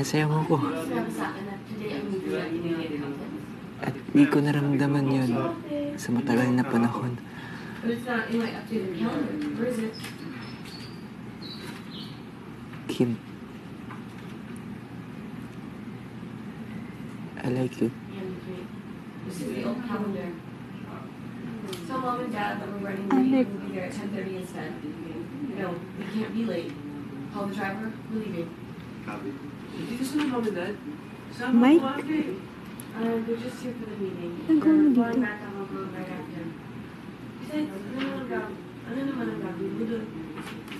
Pinasaya mo ko. At di ko naramdaman yun sa matagal na panahon. Kim, I like you. This is the old calendar. Tell Mom and Dad that we're running late and we'll be there at 10:30 instead. No, we can't be late. Call the driver, we're leaving. Hindi ka sila Mom and Dad? Sama Mike? ko ate. They're just here for the meeting. Ang gulo They're going dito. back on the road right after. Besides, ano naman ang gagawin mo dun?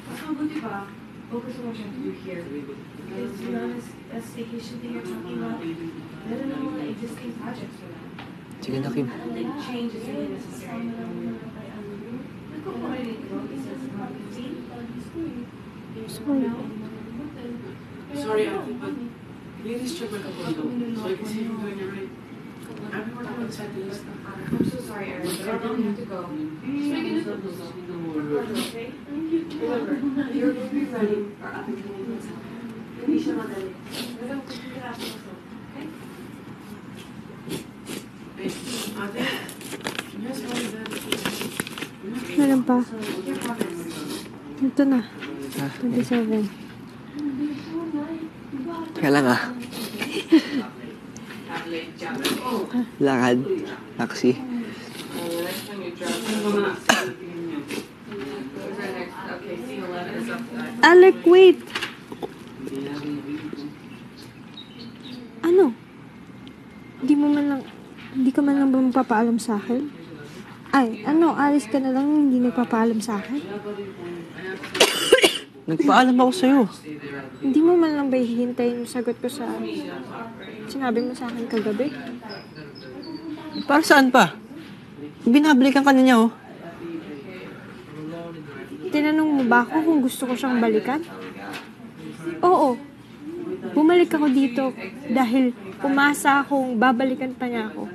Mas mabuti ba, focus on what you have to do here. Because, you know, this staycation thing you're talking about, I don't know mga existing projects for that. Sige na, Kim. I don't think change is really necessary. Look at what I did go. It says, see? Sorry, ate, but please check my kapatid so I can see if I'm doing it right. I've been working on the side list. I'm so sorry, Erin, but I don't have to go. Just making a good okay? Remember, you're going to be running our up-and-coming hotel. Hindi siya madali. Pero pagkakasya mo so, okay? Hey, ate. Yes, Mom and Dad. Meron pa. Your progress. Ito na. Ha? 27. Kaya lang Lakad. Taxi. Okay, scene 11 is up. Alec, wait! Ano? Hindi ka man lang ba magpapaalam sa akin? Ay, ano, alis ka na lang hindi nagpapaalam sa akin? Nagpaalam ako sa'yo. Hindi mo man lang ba hihintayin yung sagot ko sa sinabi mo sa akin kagabi? Para saan pa? Binabalikan ka na niya, oh. Tinanong mo ba ako kung gusto ko siyang balikan? Oo. Bumalik ako dito dahil umasa akong babalikan pa niya ako.